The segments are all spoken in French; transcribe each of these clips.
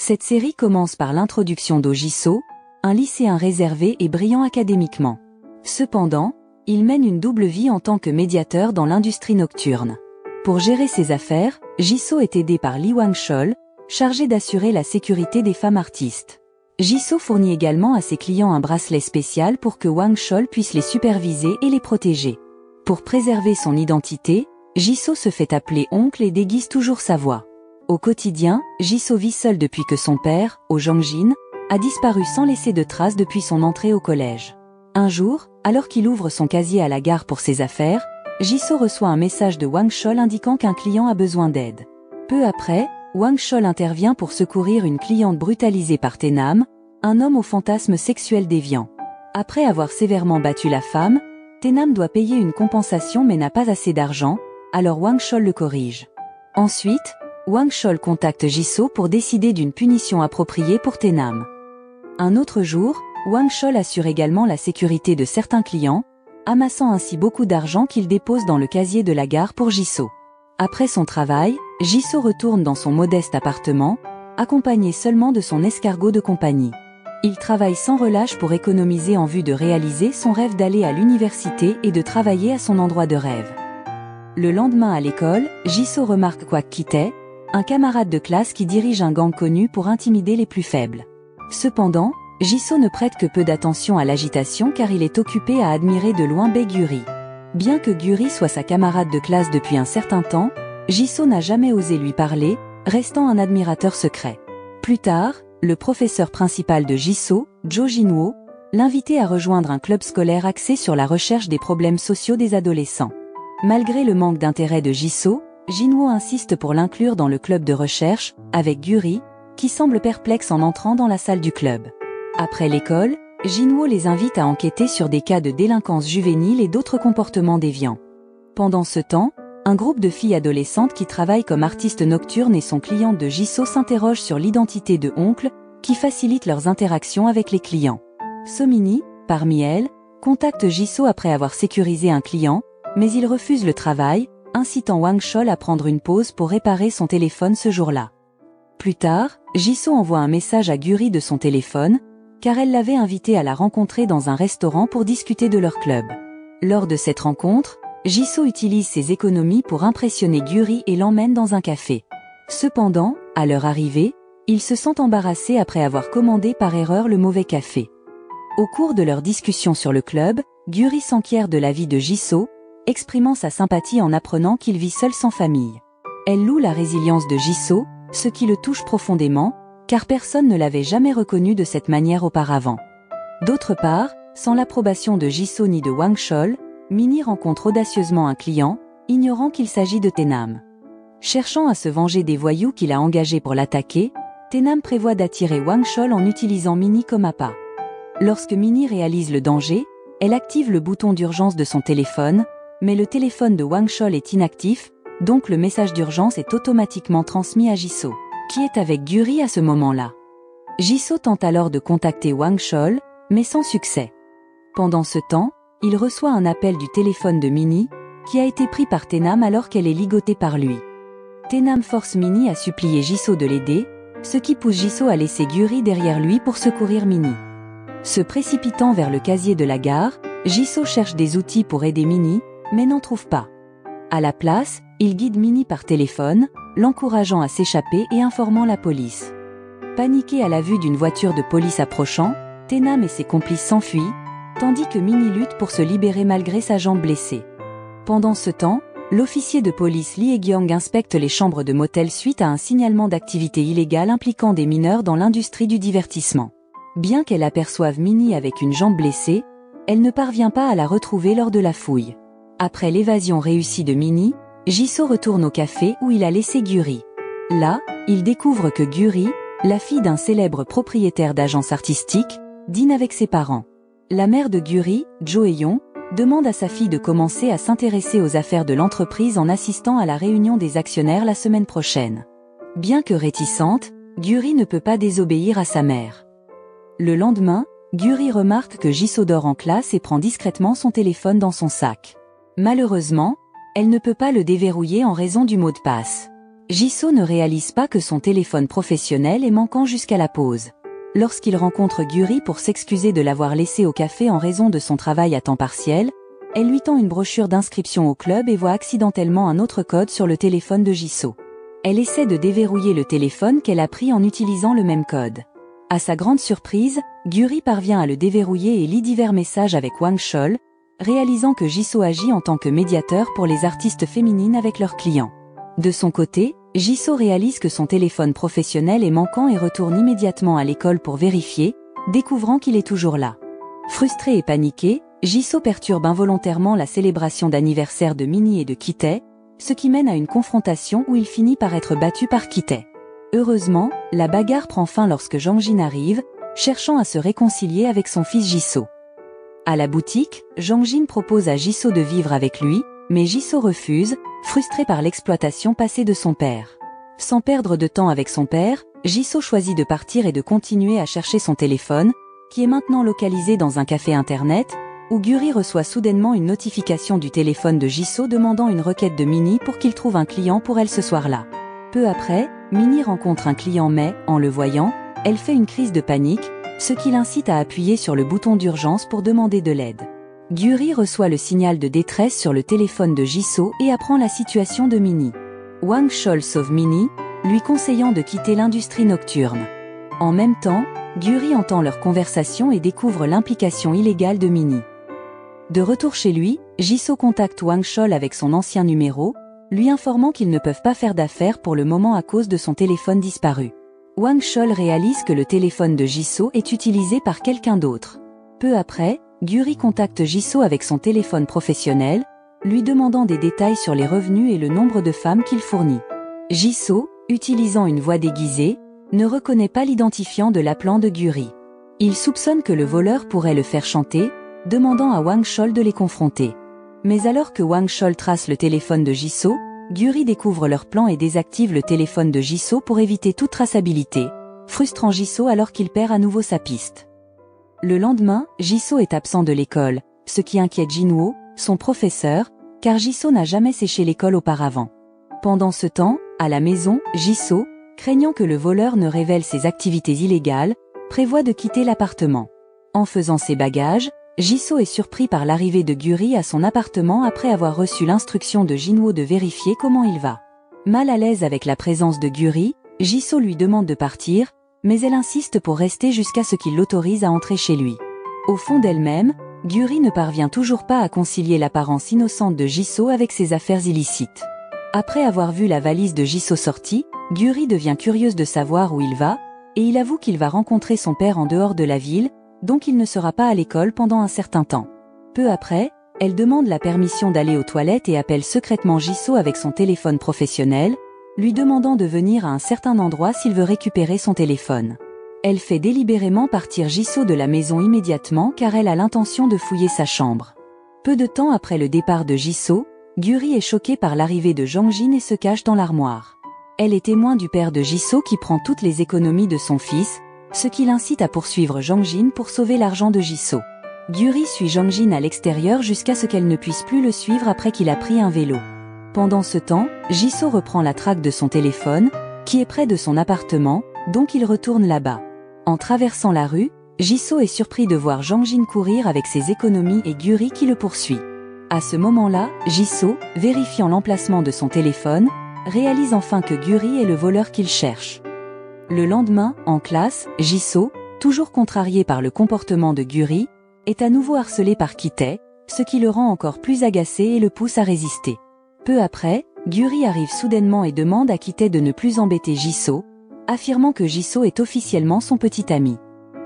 Cette série commence par l'introduction d'O-Jisoo, un lycéen réservé et brillant académiquement. Cependant, il mène une double vie en tant que médiateur dans l'industrie nocturne. Pour gérer ses affaires, Jisoo est aidé par Lee Wang-chol, chargé d'assurer la sécurité des femmes artistes. Jisoo fournit également à ses clients un bracelet spécial pour que Wang-chol puisse les superviser et les protéger. Pour préserver son identité, Jisoo se fait appeler oncle et déguise toujours sa voix. Au quotidien, Jisoo vit seul depuis que son père, Oh Jong-jin, a disparu sans laisser de traces depuis son entrée au collège. Un jour, alors qu'il ouvre son casier à la gare pour ses affaires, Jisoo reçoit un message de Wang-chol indiquant qu'un client a besoin d'aide. Peu après, Wang-chol intervient pour secourir une cliente brutalisée par Tae-nam, un homme au fantasme sexuel déviant. Après avoir sévèrement battu la femme, Tae-nam doit payer une compensation mais n'a pas assez d'argent, alors Wang-chol le corrige. Ensuite, Wang-chol contacte Jisoo pour décider d'une punition appropriée pour Tae-nam. Un autre jour, Wang-chol assure également la sécurité de certains clients, amassant ainsi beaucoup d'argent qu'il dépose dans le casier de la gare pour Jisoo. Après son travail, Jisoo retourne dans son modeste appartement, accompagné seulement de son escargot de compagnie. Il travaille sans relâche pour économiser en vue de réaliser son rêve d'aller à l'université et de travailler à son endroit de rêve. Le lendemain à l'école, Jisoo remarque Kwak Ki-tae, un camarade de classe qui dirige un gang connu pour intimider les plus faibles. Cependant, Jisoo ne prête que peu d'attention à l'agitation car il est occupé à admirer de loin Bae Guri. Bien que Guri soit sa camarade de classe depuis un certain temps, Jisoo n'a jamais osé lui parler, restant un admirateur secret. Plus tard, le professeur principal de Jisoo, Jo Jin-woo, l'invitait à rejoindre un club scolaire axé sur la recherche des problèmes sociaux des adolescents. Malgré le manque d'intérêt de Jisoo, Jin-woo insiste pour l'inclure dans le club de recherche, avec Guri, qui semble perplexe en entrant dans la salle du club. Après l'école, Jin-woo les invite à enquêter sur des cas de délinquance juvénile et d'autres comportements déviants. Pendant ce temps, un groupe de filles adolescentes qui travaillent comme artistes nocturnes et sont clientes de Jisoo s'interrogent sur l'identité de oncle, qui facilite leurs interactions avec les clients. Somini, parmi elles, contacte Jisoo après avoir sécurisé un client, mais il refuse le travail, incitant Wang-chol à prendre une pause pour réparer son téléphone ce jour-là. Plus tard, Jisoo envoie un message à Guri de son téléphone, car elle l'avait invité à la rencontrer dans un restaurant pour discuter de leur club. Lors de cette rencontre, Jisoo utilise ses économies pour impressionner Guri et l'emmène dans un café. Cependant, à leur arrivée, ils se sentent embarrassés après avoir commandé par erreur le mauvais café. Au cours de leur discussion sur le club, Guri s'enquiert de la vie de Jisoo, exprimant sa sympathie en apprenant qu'il vit seul sans famille. Elle loue la résilience de Jisoo, ce qui le touche profondément, car personne ne l'avait jamais reconnu de cette manière auparavant. D'autre part, sans l'approbation de Jisoo ni de Wang-chol, Minnie rencontre audacieusement un client, ignorant qu'il s'agit de Tae-nam. Cherchant à se venger des voyous qu'il a engagés pour l'attaquer, Tae-nam prévoit d'attirer Wang-chol en utilisant Minnie comme appât. Lorsque Minnie réalise le danger, elle active le bouton d'urgence de son téléphone, mais le téléphone de Wang-chol est inactif, donc le message d'urgence est automatiquement transmis à Jisoo, qui est avec Guri à ce moment-là. Jisoo tente alors de contacter Wang-chol, mais sans succès. Pendant ce temps, il reçoit un appel du téléphone de Minnie, qui a été pris par Tae-nam alors qu'elle est ligotée par lui. Tae-nam force Minnie à supplier Jisoo de l'aider, ce qui pousse Jisoo à laisser Guri derrière lui pour secourir Minnie. Se précipitant vers le casier de la gare, Jisoo cherche des outils pour aider Minnie, mais n'en trouve pas. À la place, il guide Minnie par téléphone, l'encourageant à s'échapper et informant la police. Paniqué à la vue d'une voiture de police approchant, Tae-nam et ses complices s'enfuient, tandis que Minnie lutte pour se libérer malgré sa jambe blessée. Pendant ce temps, l'officier de police Lee Hae-gyong inspecte les chambres de motel suite à un signalement d'activité illégale impliquant des mineurs dans l'industrie du divertissement. Bien qu'elle aperçoive Minnie avec une jambe blessée, elle ne parvient pas à la retrouver lors de la fouille. Après l'évasion réussie de Minnie, Jisoo retourne au café où il a laissé Guri. Là, il découvre que Guri, la fille d'un célèbre propriétaire d'agence artistique, dîne avec ses parents. La mère de Guri, Jo Hae-young, demande à sa fille de commencer à s'intéresser aux affaires de l'entreprise en assistant à la réunion des actionnaires la semaine prochaine. Bien que réticente, Guri ne peut pas désobéir à sa mère. Le lendemain, Guri remarque que Jisoo dort en classe et prend discrètement son téléphone dans son sac. Malheureusement, elle ne peut pas le déverrouiller en raison du mot de passe. Jisoo ne réalise pas que son téléphone professionnel est manquant jusqu'à la pause. Lorsqu'il rencontre Gyuri pour s'excuser de l'avoir laissé au café en raison de son travail à temps partiel, elle lui tend une brochure d'inscription au club et voit accidentellement un autre code sur le téléphone de Jisoo. Elle essaie de déverrouiller le téléphone qu'elle a pris en utilisant le même code. À sa grande surprise, Gyuri parvient à le déverrouiller et lit divers messages avec Wang Chol, réalisant que Jisoo agit en tant que médiateur pour les artistes féminines avec leurs clients. De son côté, Jisoo réalise que son téléphone professionnel est manquant et retourne immédiatement à l'école pour vérifier, découvrant qu'il est toujours là. Frustré et paniqué, Jisoo perturbe involontairement la célébration d'anniversaire de Minnie et de Ki-tae, ce qui mène à une confrontation où il finit par être battu par Ki-tae. Heureusement, la bagarre prend fin lorsque Jang-jin arrive, cherchant à se réconcilier avec son fils Jisoo. À la boutique, Jang-jin propose à Jisoo de vivre avec lui, mais Jisoo refuse, frustré par l'exploitation passée de son père. Sans perdre de temps avec son père, Jisoo choisit de partir et de continuer à chercher son téléphone, qui est maintenant localisé dans un café internet, où Gyuri reçoit soudainement une notification du téléphone de Jisoo demandant une requête de Minnie pour qu'il trouve un client pour elle ce soir-là. Peu après, Minnie rencontre un client mais, en le voyant, elle fait une crise de panique, ce qui l'incite à appuyer sur le bouton d'urgence pour demander de l'aide. Gyuri reçoit le signal de détresse sur le téléphone de Jisoo et apprend la situation de Minnie. Wang Chol sauve Minnie, lui conseillant de quitter l'industrie nocturne. En même temps, Gyuri entend leur conversation et découvre l'implication illégale de Minnie. De retour chez lui, Jisoo contacte Wang Chol avec son ancien numéro, lui informant qu'ils ne peuvent pas faire d'affaires pour le moment à cause de son téléphone disparu. Wang Chol réalise que le téléphone de Jisoo est utilisé par quelqu'un d'autre. Peu après, Gyuri contacte Jisoo avec son téléphone professionnel, lui demandant des détails sur les revenus et le nombre de femmes qu'il fournit. Jisoo, utilisant une voix déguisée, ne reconnaît pas l'identifiant de l'appelant de Gyuri. Il soupçonne que le voleur pourrait le faire chanter, demandant à Wang Chol de les confronter. Mais alors que Wang Chol trace le téléphone de Jisoo, Gyuri découvre leur plan et désactive le téléphone de Jisoo pour éviter toute traçabilité, frustrant Jisoo alors qu'il perd à nouveau sa piste. Le lendemain, Jisoo est absent de l'école, ce qui inquiète Jinwoo, son professeur, car Jisoo n'a jamais séché l'école auparavant. Pendant ce temps, à la maison, Jisoo, craignant que le voleur ne révèle ses activités illégales, prévoit de quitter l'appartement. En faisant ses bagages, Jisoo est surpris par l'arrivée de Gyuri à son appartement après avoir reçu l'instruction de Jinwoo de vérifier comment il va. Mal à l'aise avec la présence de Gyuri, Jisoo lui demande de partir, mais elle insiste pour rester jusqu'à ce qu'il l'autorise à entrer chez lui. Au fond d'elle-même, Gyuri ne parvient toujours pas à concilier l'apparence innocente de Jisoo avec ses affaires illicites. Après avoir vu la valise de Jisoo sortie, Gyuri devient curieuse de savoir où il va, et il avoue qu'il va rencontrer son père en dehors de la ville, donc il ne sera pas à l'école pendant un certain temps. Peu après, elle demande la permission d'aller aux toilettes et appelle secrètement Jisoo avec son téléphone professionnel, lui demandant de venir à un certain endroit s'il veut récupérer son téléphone. Elle fait délibérément partir Jisoo de la maison immédiatement car elle a l'intention de fouiller sa chambre. Peu de temps après le départ de Jisoo, Gyuri est choquée par l'arrivée de Jang-jin et se cache dans l'armoire. Elle est témoin du père de Jisoo qui prend toutes les économies de son fils, ce qui l'incite à poursuivre Jang-jin pour sauver l'argent de Jisoo. Gyuri suit Jang-jin à l'extérieur jusqu'à ce qu'elle ne puisse plus le suivre après qu'il a pris un vélo. Pendant ce temps, Jisoo reprend la traque de son téléphone, qui est près de son appartement, donc il retourne là-bas. En traversant la rue, Jisoo est surpris de voir Jang-jin courir avec ses économies et Gyuri qui le poursuit. À ce moment-là, Jisoo, vérifiant l'emplacement de son téléphone, réalise enfin que Gyuri est le voleur qu'il cherche. Le lendemain, en classe, Jisoo, toujours contrarié par le comportement de Gyuri, est à nouveau harcelé par Ki-tae, ce qui le rend encore plus agacé et le pousse à résister. Peu après, Gyuri arrive soudainement et demande à Ki-tae de ne plus embêter Jisoo, affirmant que Jisoo est officiellement son petit ami.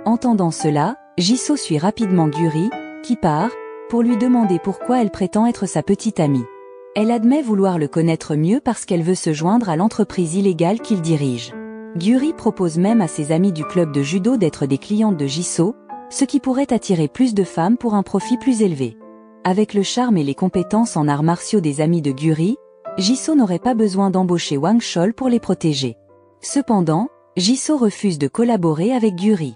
Entendant cela, Jisoo suit rapidement Gyuri, qui part, pour lui demander pourquoi elle prétend être sa petite amie. Elle admet vouloir le connaître mieux parce qu'elle veut se joindre à l'entreprise illégale qu'il dirige. Gyuri propose même à ses amis du club de judo d'être des clientes de Jisoo, ce qui pourrait attirer plus de femmes pour un profit plus élevé. Avec le charme et les compétences en arts martiaux des amis de Gyuri, Jisoo n'aurait pas besoin d'embaucher Wang Chol pour les protéger. Cependant, Jisoo refuse de collaborer avec Gyuri.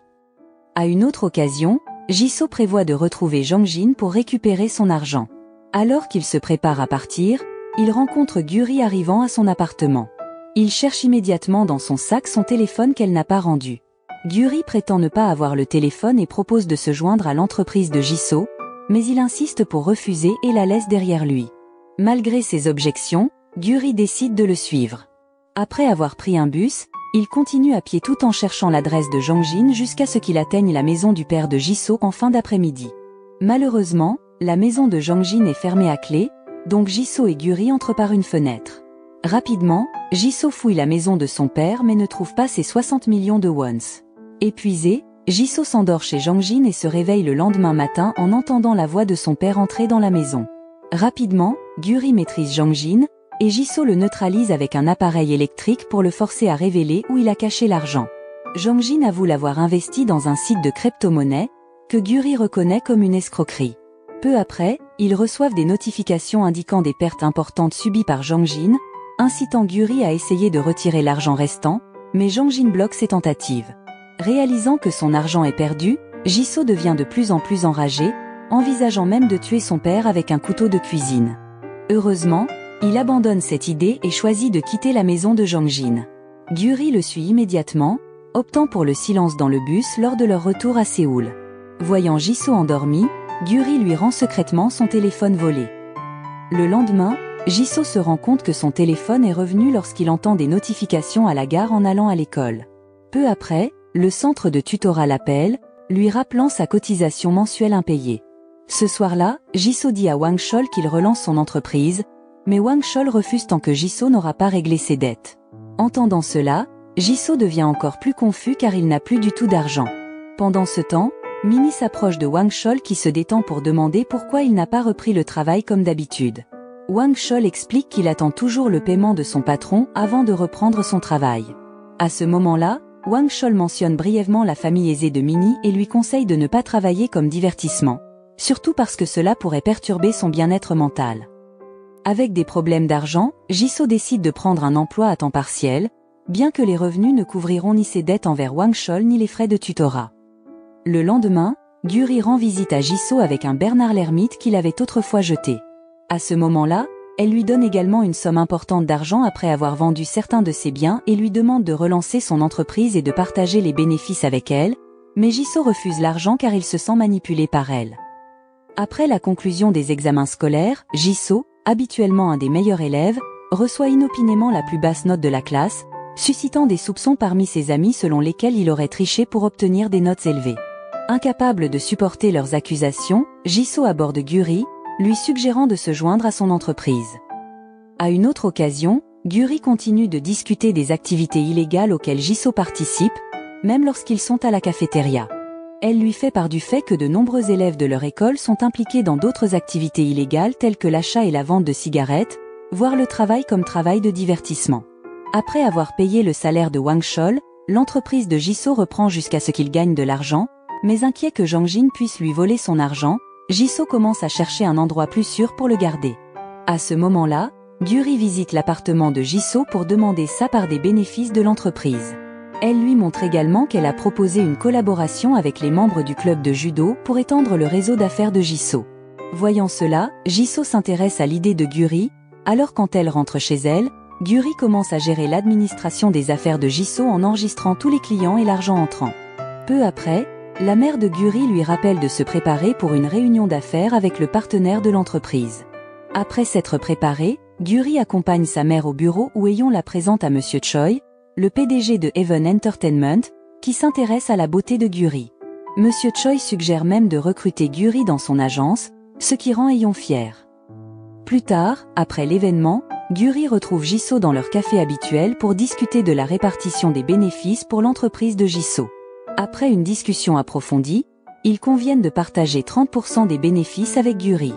À une autre occasion, Jisoo prévoit de retrouver Jang-jin pour récupérer son argent. Alors qu'il se prépare à partir, il rencontre Gyuri arrivant à son appartement. Il cherche immédiatement dans son sac son téléphone qu'elle n'a pas rendu. Gyuri prétend ne pas avoir le téléphone et propose de se joindre à l'entreprise de Jisoo, mais il insiste pour refuser et la laisse derrière lui. Malgré ses objections, Gyuri décide de le suivre. Après avoir pris un bus, il continue à pied tout en cherchant l'adresse de Jongjin jusqu'à ce qu'il atteigne la maison du père de Jisoo en fin d'après-midi. Malheureusement, la maison de Jongjin est fermée à clé, donc Jisoo et Gyuri entrent par une fenêtre. Rapidement, Jisoo fouille la maison de son père mais ne trouve pas ses 60 millions de wons. Épuisé, Jisoo s'endort chez Jongjin et se réveille le lendemain matin en entendant la voix de son père entrer dans la maison. Rapidement, Gyuri maîtrise Jongjin, et Jisoo le neutralise avec un appareil électrique pour le forcer à révéler où il a caché l'argent. Jongjin avoue l'avoir investi dans un site de crypto-monnaie, que Gyuri reconnaît comme une escroquerie. Peu après, ils reçoivent des notifications indiquant des pertes importantes subies par Jongjin, incitant Gyuri à essayer de retirer l'argent restant, mais Jongjin bloque ses tentatives. Réalisant que son argent est perdu, Jisoo devient de plus en plus enragé, envisageant même de tuer son père avec un couteau de cuisine. Heureusement, il abandonne cette idée et choisit de quitter la maison de Jongjin. Gyuri le suit immédiatement, optant pour le silence dans le bus lors de leur retour à Séoul. Voyant Jisoo endormi, Gyuri lui rend secrètement son téléphone volé. Le lendemain, Jisoo se rend compte que son téléphone est revenu lorsqu'il entend des notifications à la gare en allant à l'école. Peu après, le centre de tutorat l'appelle, lui rappelant sa cotisation mensuelle impayée. Ce soir-là, Jisoo dit à Wang Chol qu'il relance son entreprise, mais Wang Chol refuse tant que Jisoo n'aura pas réglé ses dettes. Entendant cela, Jisoo devient encore plus confus car il n'a plus du tout d'argent. Pendant ce temps, Minnie s'approche de Wang Chol qui se détend pour demander pourquoi il n'a pas repris le travail comme d'habitude. Wang Chol explique qu'il attend toujours le paiement de son patron avant de reprendre son travail. À ce moment-là, Wang Chol mentionne brièvement la famille aisée de Minnie et lui conseille de ne pas travailler comme divertissement, surtout parce que cela pourrait perturber son bien-être mental. Avec des problèmes d'argent, Jisoo décide de prendre un emploi à temps partiel, bien que les revenus ne couvriront ni ses dettes envers Wang Chol ni les frais de tutorat. Le lendemain, Gyuri rend visite à Jisoo avec un Bernard l'ermite qu'il avait autrefois jeté. À ce moment-là, elle lui donne également une somme importante d'argent après avoir vendu certains de ses biens et lui demande de relancer son entreprise et de partager les bénéfices avec elle, mais Jisoo refuse l'argent car il se sent manipulé par elle. Après la conclusion des examens scolaires, Jisoo, habituellement un des meilleurs élèves, reçoit inopinément la plus basse note de la classe, suscitant des soupçons parmi ses amis selon lesquels il aurait triché pour obtenir des notes élevées. Incapable de supporter leurs accusations, Jisoo aborde Gyuri, lui suggérant de se joindre à son entreprise. À une autre occasion, Gyuri continue de discuter des activités illégales auxquelles Jisoo participe, même lorsqu'ils sont à la cafétéria. Elle lui fait part du fait que de nombreux élèves de leur école sont impliqués dans d'autres activités illégales telles que l'achat et la vente de cigarettes, voire le travail comme travail de divertissement. Après avoir payé le salaire de Wang Chol, l'entreprise de Jisoo reprend jusqu'à ce qu'il gagne de l'argent, mais inquiet que Jongjin puisse lui voler son argent, Jisoo commence à chercher un endroit plus sûr pour le garder. À ce moment-là, Gyuri visite l'appartement de Jisoo pour demander sa part des bénéfices de l'entreprise. Elle lui montre également qu'elle a proposé une collaboration avec les membres du club de judo pour étendre le réseau d'affaires de Jisoo. Voyant cela, Jisoo s'intéresse à l'idée de Gyuri, alors quand elle rentre chez elle, Gyuri commence à gérer l'administration des affaires de Jisoo en enregistrant tous les clients et l'argent entrant. Peu après, la mère de Gyuri lui rappelle de se préparer pour une réunion d'affaires avec le partenaire de l'entreprise. Après s'être préparé, Gyuri accompagne sa mère au bureau où Eyon la présente à Monsieur Choi, le PDG de Heaven Entertainment, qui s'intéresse à la beauté de Gyuri. Monsieur Choi suggère même de recruter Gyuri dans son agence, ce qui rend Eyon fier. Plus tard, après l'événement, Gyuri retrouve Jisoo dans leur café habituel pour discuter de la répartition des bénéfices pour l'entreprise de Jisoo. Après une discussion approfondie, ils conviennent de partager 30% des bénéfices avec Gyuri.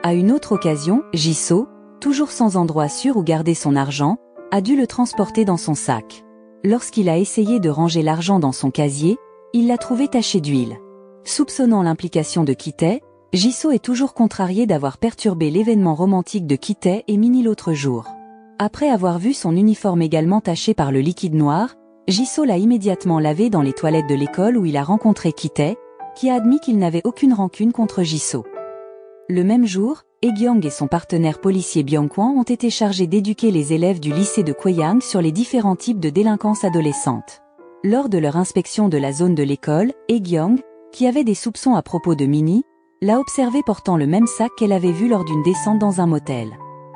À une autre occasion, Jisoo, toujours sans endroit sûr où garder son argent, a dû le transporter dans son sac. Lorsqu'il a essayé de ranger l'argent dans son casier, il l'a trouvé taché d'huile. Soupçonnant l'implication de Ki-tae, Jisoo est toujours contrarié d'avoir perturbé l'événement romantique de Ki-tae et Minnie l'autre jour. Après avoir vu son uniforme également taché par le liquide noir, Jisoo l'a immédiatement lavé dans les toilettes de l'école où il a rencontré Ki-tae, qui a admis qu'il n'avait aucune rancune contre Jisoo. Le même jour, Haegyang et son partenaire policier Byung-kwon ont été chargés d'éduquer les élèves du lycée de Kweyang sur les différents types de délinquance adolescente. Lors de leur inspection de la zone de l'école, Haegyang, qui avait des soupçons à propos de Minnie, l'a observé portant le même sac qu'elle avait vu lors d'une descente dans un motel.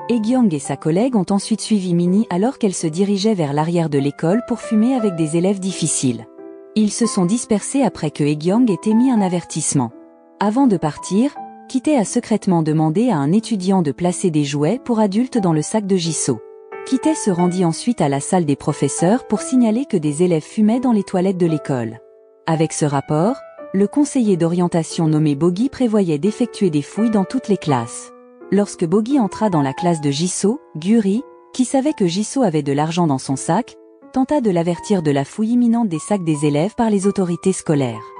Haegyang et sa collègue ont ensuite suivi Minnie alors qu'elle se dirigeait vers l'arrière de l'école pour fumer avec des élèves difficiles. Ils se sont dispersés après que Haegyang ait émis un avertissement. Avant de partir, Ki-tae a secrètement demandé à un étudiant de placer des jouets pour adultes dans le sac de Jisoo. Ki-tae se rendit ensuite à la salle des professeurs pour signaler que des élèves fumaient dans les toilettes de l'école. Avec ce rapport, le conseiller d'orientation nommé Bogi prévoyait d'effectuer des fouilles dans toutes les classes. Lorsque Bogi entra dans la classe de Jisoo, Guri, qui savait que Jisoo avait de l'argent dans son sac, tenta de l'avertir de la fouille imminente des sacs des élèves par les autorités scolaires.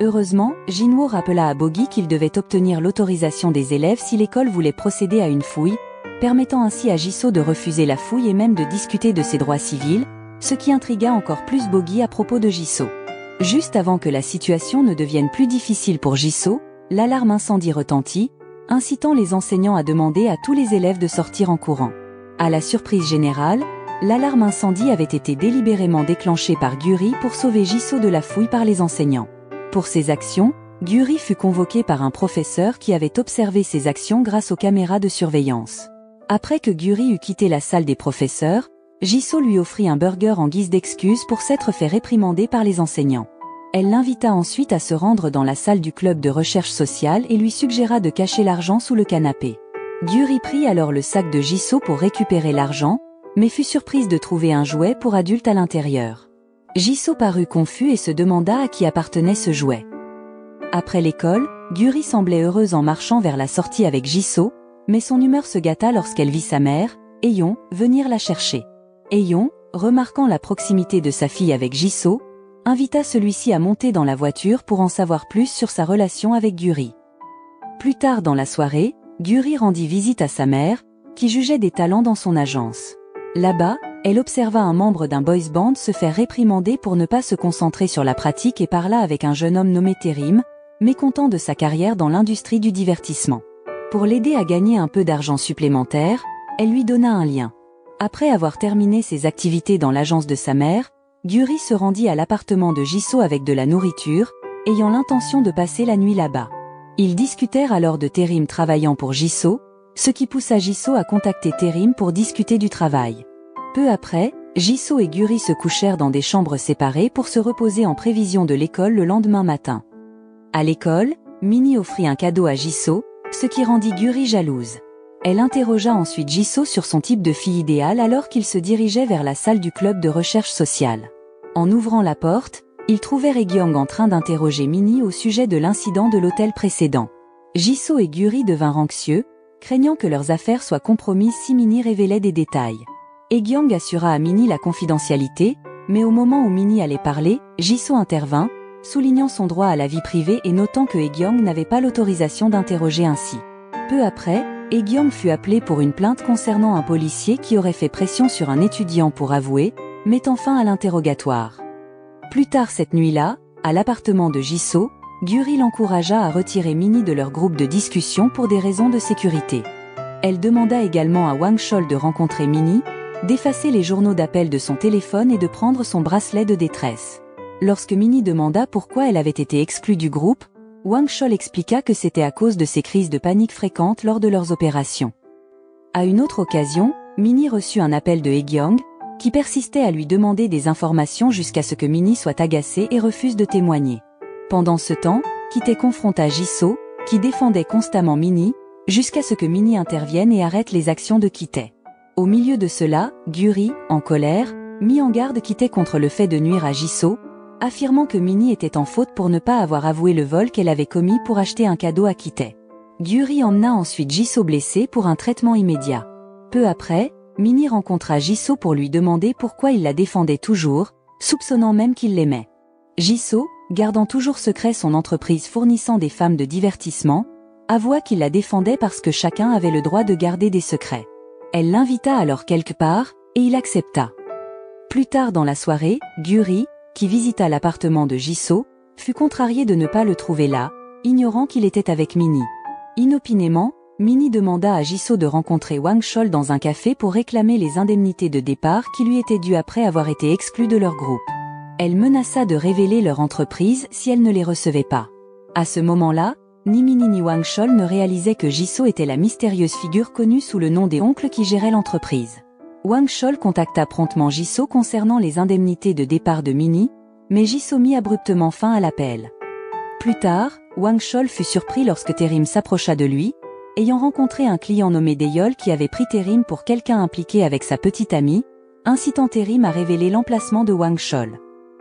Heureusement, Jinwoo rappela à Bogi qu'il devait obtenir l'autorisation des élèves si l'école voulait procéder à une fouille, permettant ainsi à Jisoo de refuser la fouille et même de discuter de ses droits civils, ce qui intrigua encore plus Bogi à propos de Jisoo. Juste avant que la situation ne devienne plus difficile pour Jisoo, l'alarme incendie retentit, incitant les enseignants à demander à tous les élèves de sortir en courant. À la surprise générale, l'alarme incendie avait été délibérément déclenchée par Guri pour sauver Jisoo de la fouille par les enseignants. Pour ces actions, Guri fut convoqué par un professeur qui avait observé ses actions grâce aux caméras de surveillance. Après que Guri eut quitté la salle des professeurs, Jisoo lui offrit un burger en guise d'excuse pour s'être fait réprimander par les enseignants. Elle l'invita ensuite à se rendre dans la salle du club de recherche sociale et lui suggéra de cacher l'argent sous le canapé. Guri prit alors le sac de Jisoo pour récupérer l'argent, mais fut surprise de trouver un jouet pour adulte à l'intérieur. Jisoo parut confus et se demanda à qui appartenait ce jouet. Après l'école, Guri semblait heureuse en marchant vers la sortie avec Jisoo, mais son humeur se gâta lorsqu'elle vit sa mère, Haeyeon, venir la chercher. Haeyeon, remarquant la proximité de sa fille avec Jisoo, invita celui-ci à monter dans la voiture pour en savoir plus sur sa relation avec Guri. Plus tard dans la soirée, Guri rendit visite à sa mère, qui jugeait des talents dans son agence. Là-bas, elle observa un membre d'un boys band se faire réprimander pour ne pas se concentrer sur la pratique et parla avec un jeune homme nommé Terim, mécontent de sa carrière dans l'industrie du divertissement. Pour l'aider à gagner un peu d'argent supplémentaire, elle lui donna un lien. Après avoir terminé ses activités dans l'agence de sa mère, Guri se rendit à l'appartement de Jisoo avec de la nourriture, ayant l'intention de passer la nuit là-bas. Ils discutèrent alors de Terim travaillant pour Jisoo, ce qui poussa Jisoo à contacter Terim pour discuter du travail. Peu après, Jisoo et Guri se couchèrent dans des chambres séparées pour se reposer en prévision de l'école le lendemain matin. À l'école, Minnie offrit un cadeau à Jisoo, ce qui rendit Guri jalouse. Elle interrogea ensuite Jisoo sur son type de fille idéale alors qu'il se dirigeait vers la salle du club de recherche sociale. En ouvrant la porte, ils trouvèrent Haegyang en train d'interroger Minnie au sujet de l'incident de l'hôtel précédent. Jisoo et Guri devinrent anxieux, craignant que leurs affaires soient compromises si Minnie révélait des détails. Haegyang assura à Minnie la confidentialité, mais au moment où Minnie allait parler, Jisoo intervint, soulignant son droit à la vie privée et notant que Haegyang n'avait pas l'autorisation d'interroger ainsi. Peu après, Haegyang fut appelé pour une plainte concernant un policier qui aurait fait pression sur un étudiant pour avouer, mettant fin à l'interrogatoire. Plus tard cette nuit-là, à l'appartement de Jisoo, Guri l'encouragea à retirer Minnie de leur groupe de discussion pour des raisons de sécurité. Elle demanda également à Wang Chol de rencontrer Minnie, d'effacer les journaux d'appel de son téléphone et de prendre son bracelet de détresse. Lorsque Minnie demanda pourquoi elle avait été exclue du groupe, Wang Chol expliqua que c'était à cause de ses crises de panique fréquentes lors de leurs opérations. À une autre occasion, Minnie reçut un appel de Haegyang, qui persistait à lui demander des informations jusqu'à ce que Minnie soit agacée et refuse de témoigner. Pendant ce temps, Ki-tae confronta Jisoo, qui défendait constamment Minnie, jusqu'à ce que Minnie intervienne et arrête les actions de Ki-tae. Au milieu de cela, Guri, en colère, mit en garde Ki-tae contre le fait de nuire à Jisoo, affirmant que Minnie était en faute pour ne pas avoir avoué le vol qu'elle avait commis pour acheter un cadeau à Ki-tae. Guri emmena ensuite Jisoo blessé pour un traitement immédiat. Peu après, Minnie rencontra Jisoo pour lui demander pourquoi il la défendait toujours, soupçonnant même qu'il l'aimait. Jisoo, gardant toujours secret son entreprise fournissant des femmes de divertissement, avoua qu'il la défendait parce que chacun avait le droit de garder des secrets. Elle l'invita alors quelque part, et il accepta. Plus tard dans la soirée, Guri, qui visita l'appartement de Jisoo, fut contrarié de ne pas le trouver là, ignorant qu'il était avec Minnie. Inopinément, Minnie demanda à Jisoo de rencontrer Wang Chol dans un café pour réclamer les indemnités de départ qui lui étaient dues après avoir été exclue de leur groupe. Elle menaça de révéler leur entreprise si elle ne les recevait pas. À ce moment-là, ni Minnie ni Wang Chol ne réalisaient que Jisoo était la mystérieuse figure connue sous le nom des oncles qui gérait l'entreprise. Wang Chol contacta promptement Jisoo concernant les indemnités de départ de Minnie, mais Jisoo mit abruptement fin à l'appel. Plus tard, Wang Chol fut surpris lorsque Taerim s'approcha de lui, ayant rencontré un client nommé Daeyeol qui avait pris Taerim pour quelqu'un impliqué avec sa petite amie, incitant Taerim à révéler l'emplacement de Wang Chol.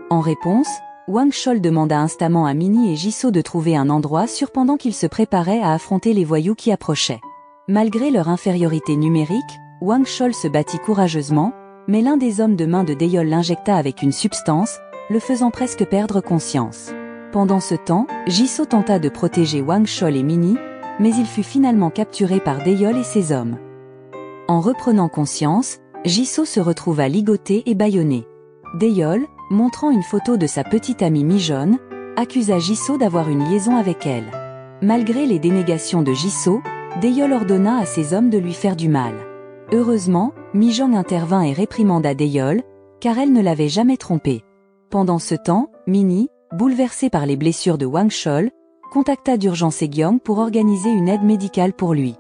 En réponse, Wang Chol demanda instamment à Minnie et Jisoo de trouver un endroit sûr pendant qu'ils se préparaient à affronter les voyous qui approchaient. Malgré leur infériorité numérique, Wang Chol se battit courageusement, mais l'un des hommes de main de Daeyeol l'injecta avec une substance, le faisant presque perdre conscience. Pendant ce temps, Jisoo tenta de protéger Wang Chol et Minnie, mais il fut finalement capturé par Daeyeol et ses hommes. En reprenant conscience, Jisoo se retrouva ligoté et bâillonné. Daeyeol, montrant une photo de sa petite amie Mi-jeon, accusa Jisoo d'avoir une liaison avec elle. Malgré les dénégations de Jisoo, Daeyeol ordonna à ses hommes de lui faire du mal. Heureusement, Mi-jeon intervint et réprimanda Daeyeol, car elle ne l'avait jamais trompé. Pendant ce temps, Minnie, bouleversée par les blessures de Wang Chol, contacta d'urgence Haegyong pour organiser une aide médicale pour lui.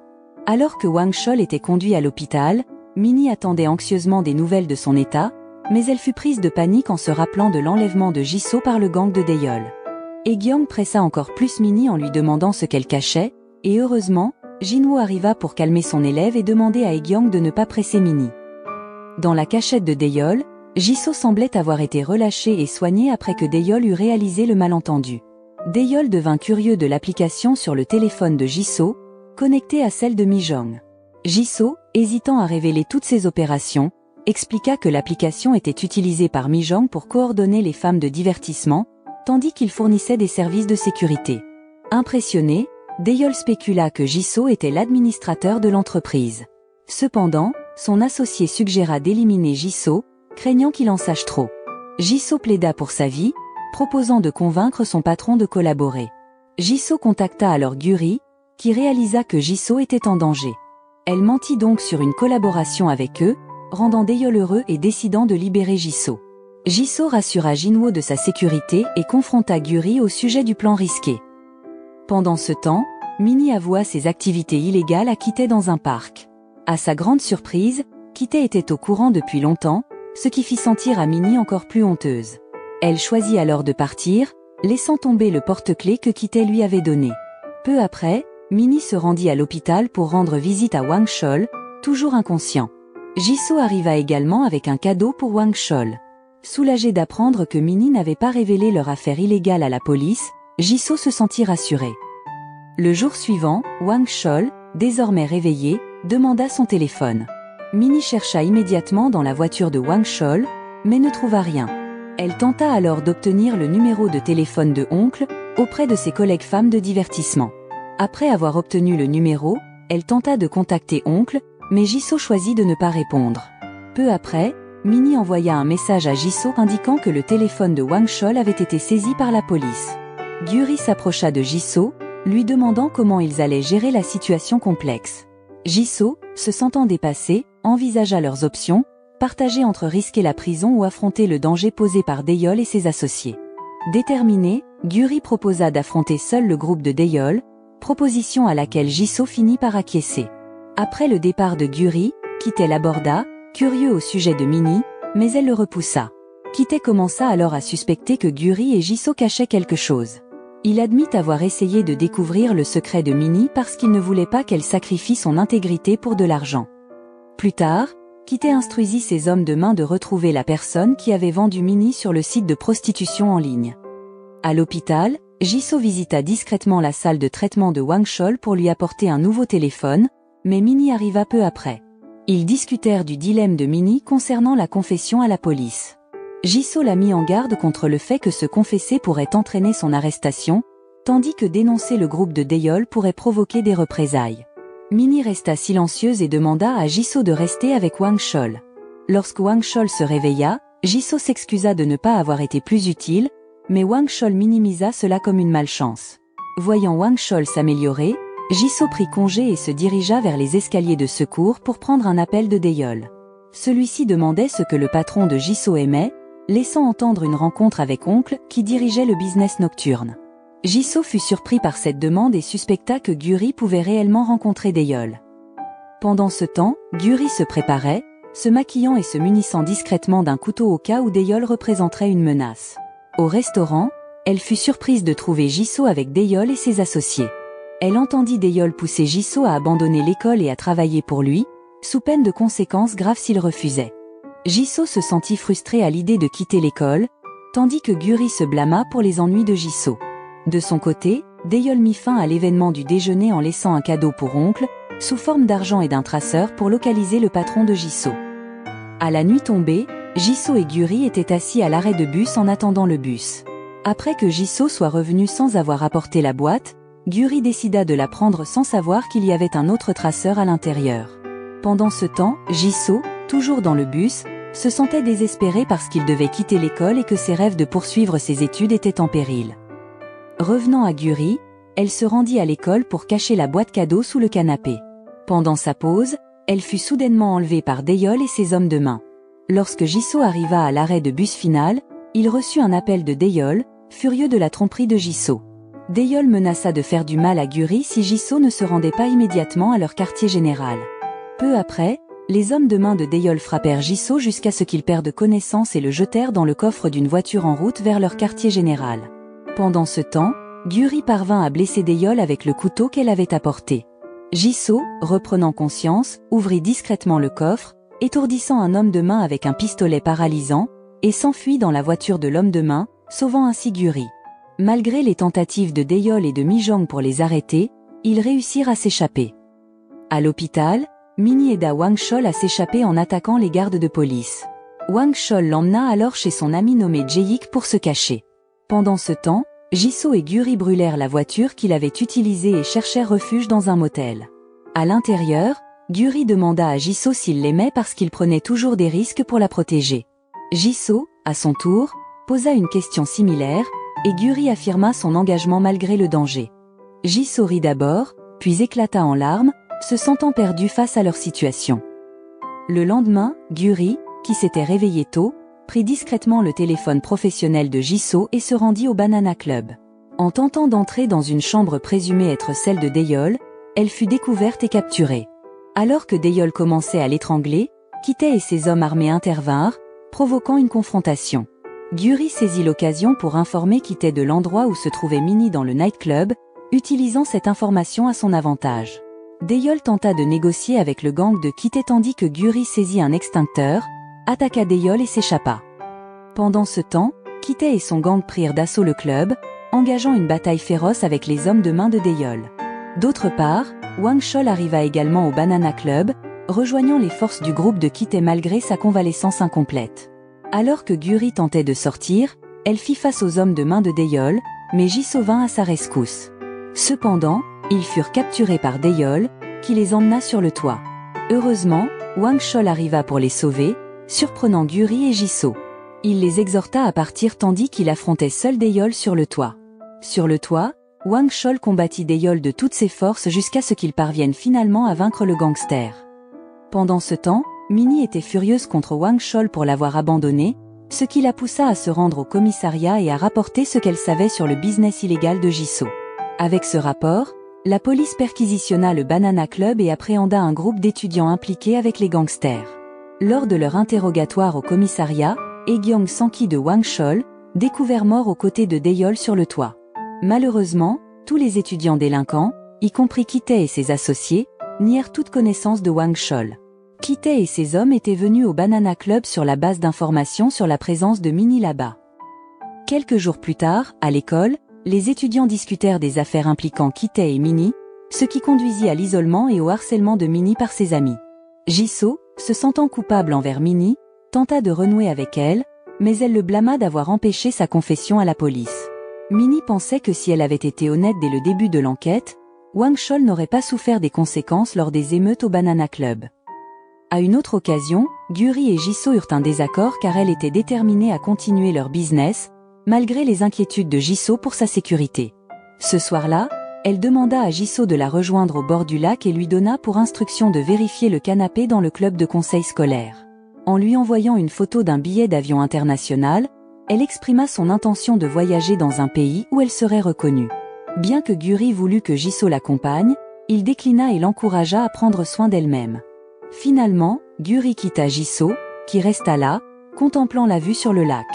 Alors que Wang Chol était conduit à l'hôpital, Minnie attendait anxieusement des nouvelles de son état, mais elle fut prise de panique en se rappelant de l'enlèvement de Jisoo par le gang de Daeyeol. Haegyong pressa encore plus Minnie en lui demandant ce qu'elle cachait, et heureusement, Jinwoo arriva pour calmer son élève et demander à Haegyong de ne pas presser Minnie. Dans la cachette de Daeyeol, Jisoo semblait avoir été relâché et soigné après que Daeyeol eut réalisé le malentendu. Daeyeol devint curieux de l'application sur le téléphone de Jisoo, connectée à celle de Mi-jeon. Jisoo, hésitant à révéler toutes ses opérations, expliqua que l'application était utilisée par Mi-jeon pour coordonner les femmes de divertissement, tandis qu'il fournissait des services de sécurité. Impressionné, Daeyeol spécula que Jisoo était l'administrateur de l'entreprise. Cependant, son associé suggéra d'éliminer Jisoo, craignant qu'il en sache trop. Jisoo plaida pour sa vie, proposant de convaincre son patron de collaborer. Jisoo contacta alors Guri, qui réalisa que Jisoo était en danger. Elle mentit donc sur une collaboration avec eux, rendant Daeyeol heureux et décidant de libérer Jisoo. Jisoo rassura Jinwoo de sa sécurité et confronta Guri au sujet du plan risqué. Pendant ce temps, Minnie avoua ses activités illégales à Kitae dans un parc. À sa grande surprise, Kitae était au courant depuis longtemps, ce qui fit sentir à Minnie encore plus honteuse. Elle choisit alors de partir, laissant tomber le porte-clés que Kitae lui avait donné. Peu après, Minnie se rendit à l'hôpital pour rendre visite à Wang Chol, toujours inconscient. Jisoo arriva également avec un cadeau pour Wang Chol. Soulagé d'apprendre que Minnie n'avait pas révélé leur affaire illégale à la police, Jisoo se sentit rassuré. Le jour suivant, Wang Chol, désormais réveillé, demanda son téléphone. Minnie chercha immédiatement dans la voiture de Wang Chol, mais ne trouva rien. Elle tenta alors d'obtenir le numéro de téléphone de Oncle, auprès de ses collègues femmes de divertissement. Après avoir obtenu le numéro, elle tenta de contacter Oncle, mais Jisoo choisit de ne pas répondre. Peu après, Minnie envoya un message à Jisoo indiquant que le téléphone de Wang Chol avait été saisi par la police. Guri s'approcha de Jisoo, lui demandant comment ils allaient gérer la situation complexe. Jisoo, se sentant dépassé, envisagea leurs options, partagées entre risquer la prison ou affronter le danger posé par Daeyeol et ses associés. Déterminé, Guri proposa d'affronter seul le groupe de Daeyeol, proposition à laquelle Jisoo finit par acquiescer. Après le départ de Guri, Kitae l'aborda, curieux au sujet de Minnie, mais elle le repoussa. Kitae commença alors à suspecter que Guri et Jisoo cachaient quelque chose. Il admit avoir essayé de découvrir le secret de Minnie parce qu'il ne voulait pas qu'elle sacrifie son intégrité pour de l'argent. Plus tard, Kitae instruisit ses hommes de main de retrouver la personne qui avait vendu Minnie sur le site de prostitution en ligne. À l'hôpital, Jisoo visita discrètement la salle de traitement de Wang Chol pour lui apporter un nouveau téléphone, mais Minnie arriva peu après. Ils discutèrent du dilemme de Minnie concernant la confession à la police. Jisoo l'a mis en garde contre le fait que se confesser pourrait entraîner son arrestation, tandis que dénoncer le groupe de Daeyeol pourrait provoquer des représailles. Minnie resta silencieuse et demanda à Jisoo de rester avec Wang Chol. Lorsque Wang Chol se réveilla, Jisoo s'excusa de ne pas avoir été plus utile, mais Wang Chol minimisa cela comme une malchance. Voyant Wang Chol s'améliorer, Jisoo prit congé et se dirigea vers les escaliers de secours pour prendre un appel de Daeyeol. Celui-ci demandait ce que le patron de Jisoo aimait, laissant entendre une rencontre avec Oncle qui dirigeait le business nocturne. Jisoo fut surpris par cette demande et suspecta que Guri pouvait réellement rencontrer Daeyeol. Pendant ce temps, Guri se préparait, se maquillant et se munissant discrètement d'un couteau au cas où Daeyeol représenterait une menace. Au restaurant, elle fut surprise de trouver Jisoo avec Daeyeol et ses associés. Elle entendit Daeyeol pousser Jisoo à abandonner l'école et à travailler pour lui, sous peine de conséquences graves s'il refusait. Jisoo se sentit frustrée à l'idée de quitter l'école, tandis que Guri se blâma pour les ennuis de Jisoo. De son côté, Daeyeol mit fin à l'événement du déjeuner en laissant un cadeau pour Oncle, sous forme d'argent et d'un traceur pour localiser le patron de Jisoo. À la nuit tombée, Jisoo et Guri étaient assis à l'arrêt de bus en attendant le bus. Après que Jisoo soit revenu sans avoir apporté la boîte, Guri décida de la prendre sans savoir qu'il y avait un autre traceur à l'intérieur. Pendant ce temps, Jisoo, toujours dans le bus, se sentait désespéré parce qu'il devait quitter l'école et que ses rêves de poursuivre ses études étaient en péril. Revenant à Guri, elle se rendit à l'école pour cacher la boîte cadeau sous le canapé. Pendant sa pause, elle fut soudainement enlevée par Daeyeol et ses hommes de main. Lorsque Jisoo arriva à l'arrêt de bus final, il reçut un appel de Daeyeol, furieux de la tromperie de Jisoo. Daeyeol menaça de faire du mal à Guri si Jisoo ne se rendait pas immédiatement à leur quartier général. Peu après, les hommes de main de Daeyeol frappèrent Jisoo jusqu'à ce qu'il perde connaissance et le jetèrent dans le coffre d'une voiture en route vers leur quartier général. Pendant ce temps, Guri parvint à blesser Daeyeol avec le couteau qu'elle avait apporté. Jisoo, reprenant conscience, ouvrit discrètement le coffre, étourdissant un homme de main avec un pistolet paralysant, et s'enfuit dans la voiture de l'homme de main, sauvant ainsi Guri. Malgré les tentatives de Daeyeol et de Mi-jong pour les arrêter, ils réussirent à s'échapper. À l'hôpital, Minnie aida Wang Chol à s'échapper en attaquant les gardes de police. Wang Chol l'emmena alors chez son ami nommé Jae-ik pour se cacher. Pendant ce temps, Jisoo et Guri brûlèrent la voiture qu'il avait utilisée et cherchèrent refuge dans un motel. À l'intérieur, Guri demanda à Jisoo s'il l'aimait parce qu'il prenait toujours des risques pour la protéger. Jisoo, à son tour, posa une question similaire, et Guri affirma son engagement malgré le danger. Jisoo rit d'abord, puis éclata en larmes, se sentant perdu face à leur situation. Le lendemain, Guri, qui s'était réveillé tôt, prit discrètement le téléphone professionnel de Jisoo et se rendit au Banana Club. En tentant d'entrer dans une chambre présumée être celle de Daeyeol, elle fut découverte et capturée. Alors que Daeyeol commençait à l'étrangler, Ki-tae et ses hommes armés intervinrent, provoquant une confrontation. Guri saisit l'occasion pour informer Ki-tae de l'endroit où se trouvait Minnie dans le nightclub, utilisant cette information à son avantage. Daeyeol tenta de négocier avec le gang de Ki-tae tandis que Guri saisit un extincteur, attaqua Daeyeol et s'échappa. Pendant ce temps, Ki-tae et son gang prirent d'assaut le club, engageant une bataille féroce avec les hommes de main de Daeyeol. D'autre part, Wang Chol arriva également au Banana Club, rejoignant les forces du groupe de Ki-tae malgré sa convalescence incomplète. Alors que Guri tentait de sortir, elle fit face aux hommes de main de Daeyeol, mais Jisoo vint à sa rescousse. Cependant, ils furent capturés par Daeyeol, qui les emmena sur le toit. Heureusement, Wang Chol arriva pour les sauver, surprenant Guri et Jisoo. Il les exhorta à partir tandis qu'il affrontait seul Daeyeol sur le toit. Sur le toit, Wang Chol combattit Daeyeol de toutes ses forces jusqu'à ce qu'il parvienne finalement à vaincre le gangster. Pendant ce temps, Minnie était furieuse contre Wang Chol pour l'avoir abandonnée, ce qui la poussa à se rendre au commissariat et à rapporter ce qu'elle savait sur le business illégal de Jisoo. Avec ce rapport, la police perquisitionna le Banana Club et appréhenda un groupe d'étudiants impliqués avec les gangsters. Lors de leur interrogatoire au commissariat, Hae-gyong Sang-ki de Wang Chol, découvert mort aux côtés de Daeyeol sur le toit. Malheureusement, tous les étudiants délinquants, y compris Ki-tae et ses associés, nièrent toute connaissance de Wang Chol. Ki-tae et ses hommes étaient venus au Banana Club sur la base d'informations sur la présence de Minnie là-bas. Quelques jours plus tard, à l'école, les étudiants discutèrent des affaires impliquant Ki-tae et Minnie, ce qui conduisit à l'isolement et au harcèlement de Minnie par ses amis. Jisoo, se sentant coupable envers Minnie, tenta de renouer avec elle, mais elle le blâma d'avoir empêché sa confession à la police. Minnie pensait que si elle avait été honnête dès le début de l'enquête, Wang Chol n'aurait pas souffert des conséquences lors des émeutes au Banana Club. À une autre occasion, Guri et Jisoo eurent un désaccord car elle était déterminée à continuer leur business, malgré les inquiétudes de Jisoo pour sa sécurité. Ce soir-là, Elle demanda à Jisoo de la rejoindre au bord du lac et lui donna pour instruction de vérifier le canapé dans le club de conseil scolaire. En lui envoyant une photo d'un billet d'avion international, elle exprima son intention de voyager dans un pays où elle serait reconnue. Bien que Guri voulut que Jisoo l'accompagne, il déclina et l'encouragea à prendre soin d'elle-même. Finalement, Guri quitta Jisoo, qui resta là, contemplant la vue sur le lac.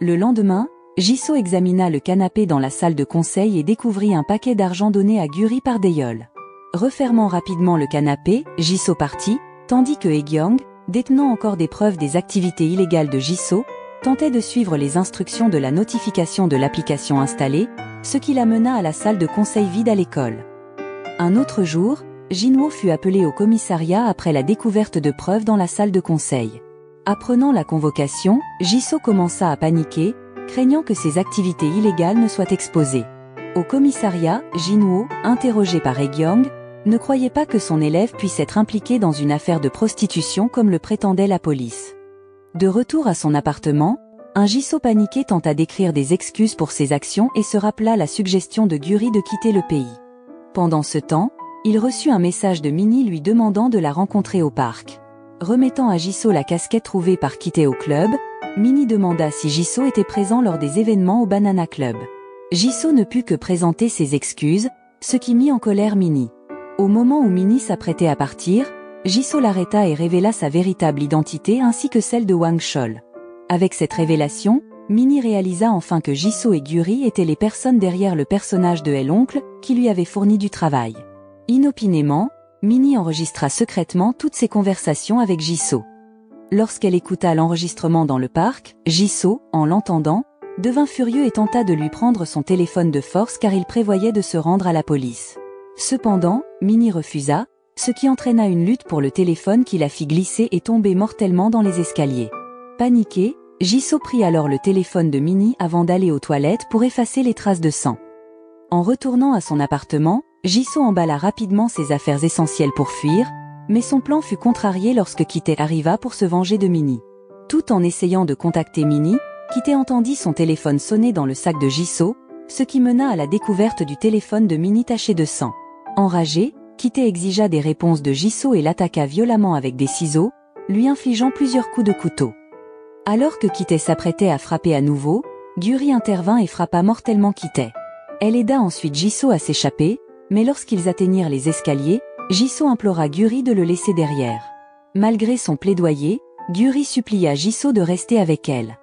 Le lendemain, Jisoo examina le canapé dans la salle de conseil et découvrit un paquet d'argent donné à Guri par Daeyeol. Refermant rapidement le canapé, Jisoo partit, tandis que Hae-gyong, détenant encore des preuves des activités illégales de Jisoo, tentait de suivre les instructions de la notification de l'application installée, ce qui l'amena à la salle de conseil vide à l'école. Un autre jour, Jinwoo fut appelé au commissariat après la découverte de preuves dans la salle de conseil. Apprenant la convocation, Jisoo commença à paniquer, craignant que ses activités illégales ne soient exposées. Au commissariat, Jinwoo, interrogé par Hae-gyong, ne croyait pas que son élève puisse être impliqué dans une affaire de prostitution comme le prétendait la police. De retour à son appartement, un Jisoo paniqué tenta d'écrire des excuses pour ses actions et se rappela la suggestion de Guri de quitter le pays. Pendant ce temps, il reçut un message de Minnie lui demandant de la rencontrer au parc. Remettant à Jisoo la casquette trouvée par Kitty au club, Minnie demanda si Jisoo était présent lors des événements au Banana Club. Jisoo ne put que présenter ses excuses, ce qui mit en colère Minnie. Au moment où Minnie s'apprêtait à partir, Jisoo l'arrêta et révéla sa véritable identité ainsi que celle de Wang Chol. Avec cette révélation, Minnie réalisa enfin que Jisoo et Guri étaient les personnes derrière le personnage de l'oncle qui lui avait fourni du travail. Inopinément, Minnie enregistra secrètement toutes ses conversations avec Jisoo. Lorsqu'elle écouta l'enregistrement dans le parc, Jisoo, en l'entendant, devint furieux et tenta de lui prendre son téléphone de force car il prévoyait de se rendre à la police. Cependant, Minnie refusa, ce qui entraîna une lutte pour le téléphone qui la fit glisser et tomber mortellement dans les escaliers. Paniqué, Jisoo prit alors le téléphone de Minnie avant d'aller aux toilettes pour effacer les traces de sang. En retournant à son appartement, Jisoo emballa rapidement ses affaires essentielles pour fuir, mais son plan fut contrarié lorsque Kitty arriva pour se venger de Minnie. Tout en essayant de contacter Minnie, Kitty entendit son téléphone sonner dans le sac de Jisoo, ce qui mena à la découverte du téléphone de Minnie taché de sang. Enragé, Kitty exigea des réponses de Jisoo et l'attaqua violemment avec des ciseaux, lui infligeant plusieurs coups de couteau. Alors que Kitty s'apprêtait à frapper à nouveau, Guri intervint et frappa mortellement Kitty. Elle aida ensuite Jisoo à s'échapper, mais lorsqu'ils atteignirent les escaliers, Jisoo implora Guri de le laisser derrière. Malgré son plaidoyer, Guri supplia Jisoo de rester avec elle.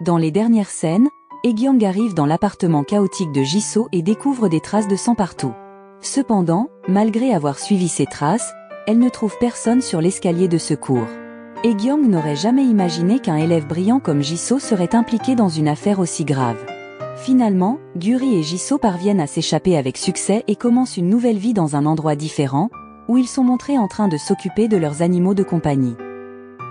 Dans les dernières scènes, Hae-gyong arrive dans l'appartement chaotique de Jisoo et découvre des traces de sang partout. Cependant, malgré avoir suivi ces traces, elle ne trouve personne sur l'escalier de secours. Hae-gyong n'aurait jamais imaginé qu'un élève brillant comme Jisoo serait impliqué dans une affaire aussi grave. Finalement, Guri et Jisoo parviennent à s'échapper avec succès et commencent une nouvelle vie dans un endroit différent, où ils sont montrés en train de s'occuper de leurs animaux de compagnie.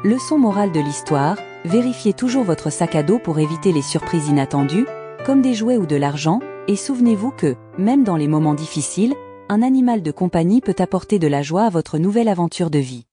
Leçon morale de l'histoire, vérifiez toujours votre sac à dos pour éviter les surprises inattendues, comme des jouets ou de l'argent, et souvenez-vous que, même dans les moments difficiles, un animal de compagnie peut apporter de la joie à votre nouvelle aventure de vie.